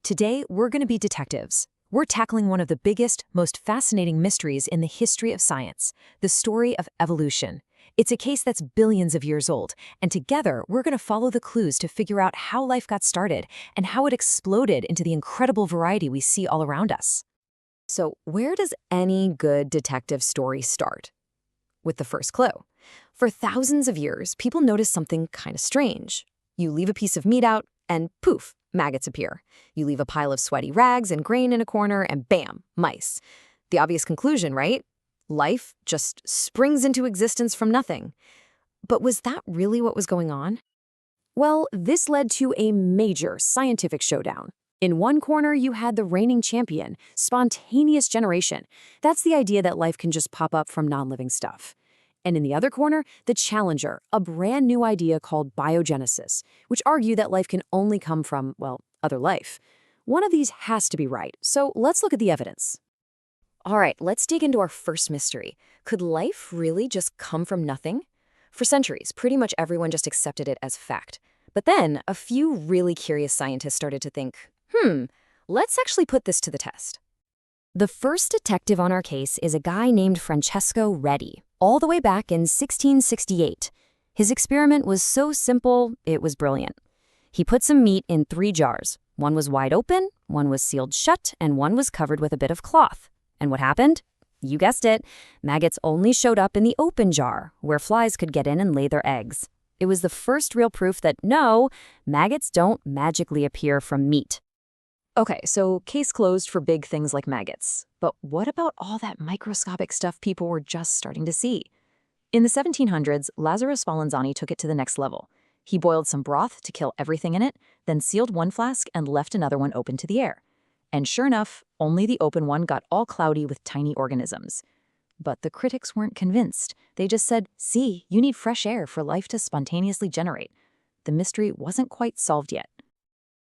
Today, we're going to be detectives. We're tackling one of the biggest, most fascinating mysteries in the history of science, the story of evolution. It's a case that's billions of years old, and together we're going to follow the clues to figure out how life got started and how it exploded into the incredible variety we see all around us. So, where does any good detective story start? With the first clue. For thousands of years, people noticed something kind of strange. You leave a piece of meat out, and poof, maggots appear. You leave a pile of sweaty rags and grain in a corner, and bam, mice. The obvious conclusion, right? Life just springs into existence from nothing. But was that really what was going on? Well, this led to a major scientific showdown. In one corner, you had the reigning champion, spontaneous generation. That's the idea that life can just pop up from non-living stuff. And in the other corner, the challenger, a brand new idea called biogenesis, which argue that life can only come from, well, other life. One of these has to be right, so let's look at the evidence. All right, let's dig into our first mystery. Could life really just come from nothing? For centuries, pretty much everyone just accepted it as fact. But then, a few really curious scientists started to think, let's actually put this to the test. The first detective on our case is a guy named Francesco Redi, all the way back in 1668. His experiment was so simple, it was brilliant. He put some meat in 3 jars. One was wide open, one was sealed shut, and one was covered with a bit of cloth. And what happened? You guessed it, maggots only showed up in the open jar, where flies could get in and lay their eggs. It was the first real proof that no, maggots don't magically appear from meat. Okay, so case closed for big things like maggots. But what about all that microscopic stuff people were just starting to see? In the 1700s, Lazarus Spallanzani took it to the next level. He boiled some broth to kill everything in it, then sealed one flask and left another one open to the air. And sure enough, only the open one got all cloudy with tiny organisms. But the critics weren't convinced. They just said, see, you need fresh air for life to spontaneously generate. The mystery wasn't quite solved yet.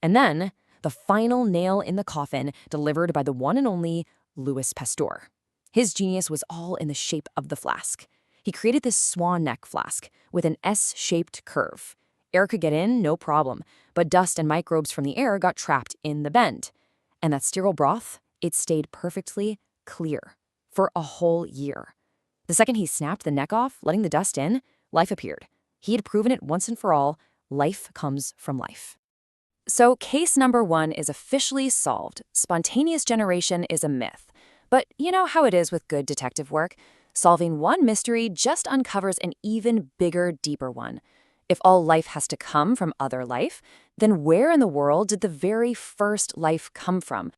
And then, the final nail in the coffin delivered by the one and only Louis Pasteur. His genius was all in the shape of the flask. He created this swan neck flask with an S-shaped curve. Air could get in, no problem, but dust and microbes from the air got trapped in the bend. And that sterile broth, it stayed perfectly clear for a whole year. The second he snapped the neck off, letting the dust in, life appeared. He had proven it once and for all, life comes from life. So case number 1 is officially solved. Spontaneous generation is a myth. But you know how it is with good detective work? Solving one mystery just uncovers an even bigger, deeper one. If all life has to come from other life, then where in the world did the very first life come from?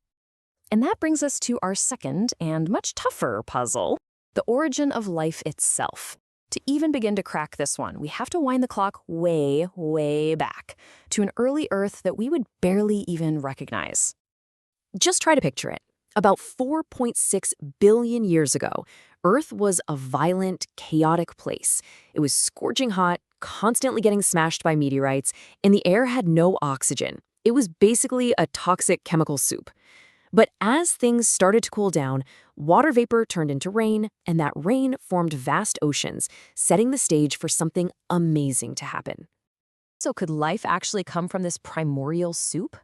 And that brings us to our second and much tougher puzzle, the origin of life itself. To even begin to crack this one, we have to wind the clock way, way back to an early Earth that we would barely even recognize. Just try to picture it. About 4.6 billion years ago, Earth was a violent, chaotic place. It was scorching hot, constantly getting smashed by meteorites, and the air had no oxygen. It was basically a toxic chemical soup. But as things started to cool down, water vapor turned into rain, and that rain formed vast oceans, setting the stage for something amazing to happen. So could life actually come from this primordial soup?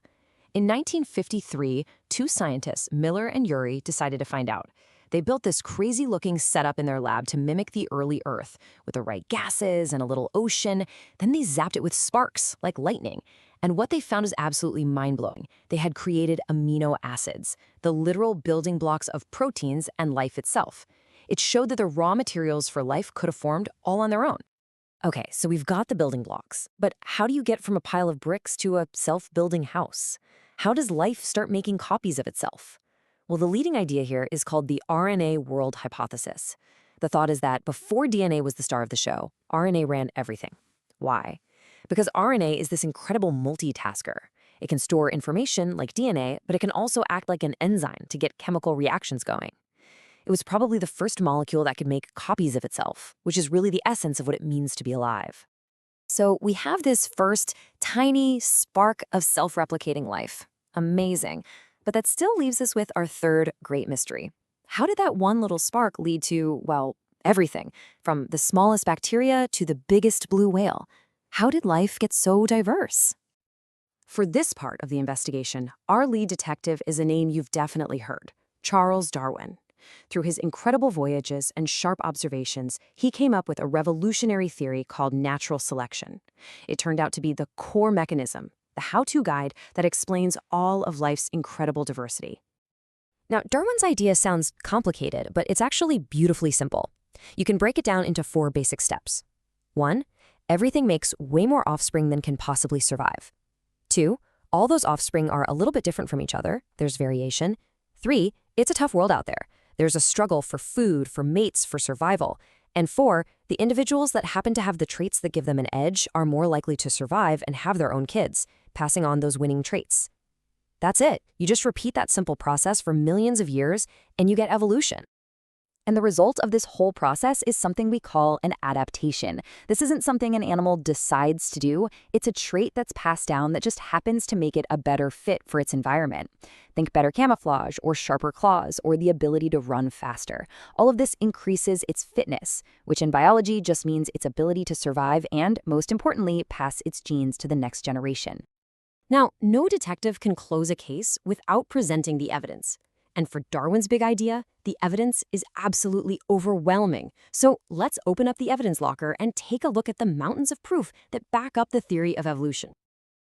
In 1953, 2 scientists, Miller and Urey, decided to find out. They built this crazy-looking setup in their lab to mimic the early Earth, with the right gases and a little ocean. Then they zapped it with sparks, like lightning. And what they found is absolutely mind-blowing. They had created amino acids, the literal building blocks of proteins and life itself. It showed that the raw materials for life could have formed all on their own. Okay, so we've got the building blocks, but how do you get from a pile of bricks to a self-building house? How does life start making copies of itself? Well, the leading idea here is called the RNA world hypothesis. The thought is that before DNA was the star of the show, RNA ran everything. Why? Because RNA is this incredible multitasker. It can store information like DNA, but it can also act like an enzyme to get chemical reactions going. It was probably the first molecule that could make copies of itself, which is really the essence of what it means to be alive. So we have this first tiny spark of self-replicating life. Amazing. But that still leaves us with our third great mystery. How did that one little spark lead to, well, everything, from the smallest bacteria to the biggest blue whale? How did life get so diverse? For this part of the investigation, our lead detective is a name you've definitely heard, Charles Darwin. Through his incredible voyages and sharp observations, he came up with a revolutionary theory called natural selection. It turned out to be the core mechanism, the how-to guide that explains all of life's incredible diversity. Now, Darwin's idea sounds complicated, but it's actually beautifully simple. You can break it down into 4 basic steps. 1. Everything makes way more offspring than can possibly survive. 2. All those offspring are a little bit different from each other. There's variation. 3. It's a tough world out there. There's a struggle for food, for mates, for survival. And 4. The individuals that happen to have the traits that give them an edge are more likely to survive and have their own kids, passing on those winning traits. That's it. You just repeat that simple process for millions of years, and you get evolution. And the result of this whole process is something we call an adaptation. This isn't something an animal decides to do. It's a trait that's passed down that just happens to make it a better fit for its environment. Think better camouflage, or sharper claws, or the ability to run faster. All of this increases its fitness, which in biology just means its ability to survive and, most importantly, pass its genes to the next generation. Now, no detective can close a case without presenting the evidence. And for Darwin's big idea, the evidence is absolutely overwhelming. So let's open up the evidence locker and take a look at the mountains of proof that back up the theory of evolution.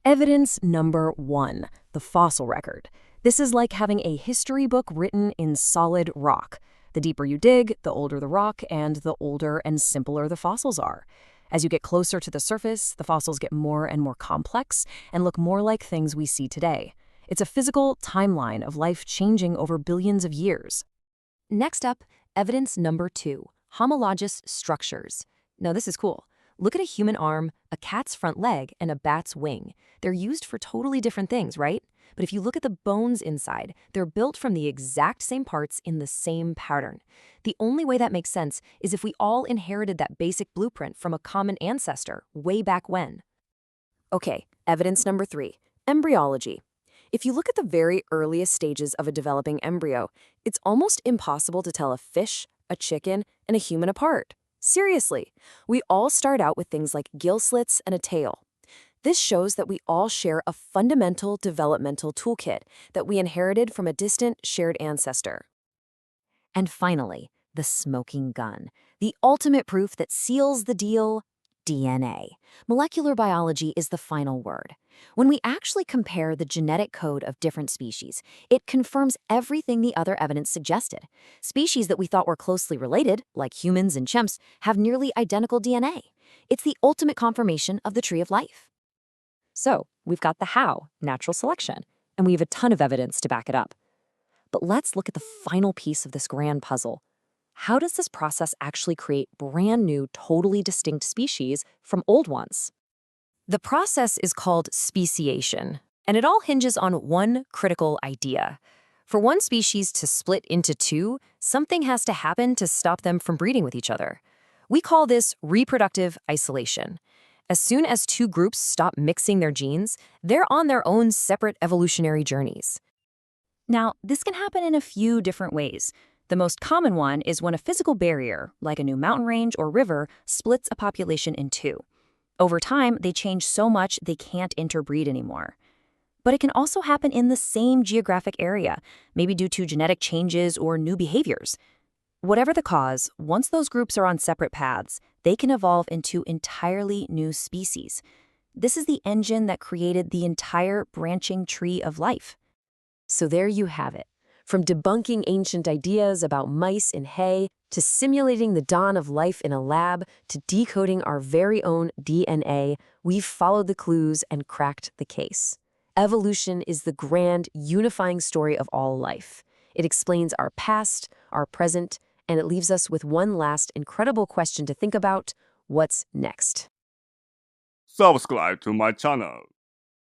Evidence number 1, the fossil record. This is like having a history book written in solid rock. The deeper you dig, the older the rock, and the older and simpler the fossils are. As you get closer to the surface, the fossils get more and more complex and look more like things we see today. It's a physical timeline of life changing over billions of years. Next up, evidence number 2, homologous structures. Now this is cool. Look at a human arm, a cat's front leg, and a bat's wing. They're used for totally different things, right? But if you look at the bones inside, they're built from the exact same parts in the same pattern. The only way that makes sense is if we all inherited that basic blueprint from a common ancestor way back when. Okay, evidence number 3, embryology. If you look at the very earliest stages of a developing embryo, it's almost impossible to tell a fish, a chicken, and a human apart. Seriously, we all start out with things like gill slits and a tail. This shows that we all share a fundamental developmental toolkit that we inherited from a distant shared ancestor. And finally, the smoking gun, the ultimate proof that seals the deal: DNA. Molecular biology is the final word. When we actually compare the genetic code of different species, it confirms everything the other evidence suggested. Species that we thought were closely related, like humans and chimps, have nearly identical DNA. It's the ultimate confirmation of the tree of life. So, we've got the how, natural selection, and we have a ton of evidence to back it up. But let's look at the final piece of this grand puzzle. How does this process actually create brand new, totally distinct species from old ones? The process is called speciation, and it all hinges on one critical idea. For one species to split into 2, something has to happen to stop them from breeding with each other. We call this reproductive isolation. As soon as 2 groups stop mixing their genes, they're on their own separate evolutionary journeys. Now, this can happen in a few different ways. The most common one is when a physical barrier, like a new mountain range or river, splits a population in 2. Over time, they change so much they can't interbreed anymore. But it can also happen in the same geographic area, maybe due to genetic changes or new behaviors. Whatever the cause, once those groups are on separate paths, they can evolve into entirely new species. This is the engine that created the entire branching tree of life. So there you have it. From debunking ancient ideas about mice in hay, to simulating the dawn of life in a lab, to decoding our very own DNA, we've followed the clues and cracked the case. Evolution is the grand, unifying story of all life. It explains our past, our present, and it leaves us with one last incredible question to think about: what's next? Subscribe to my channel.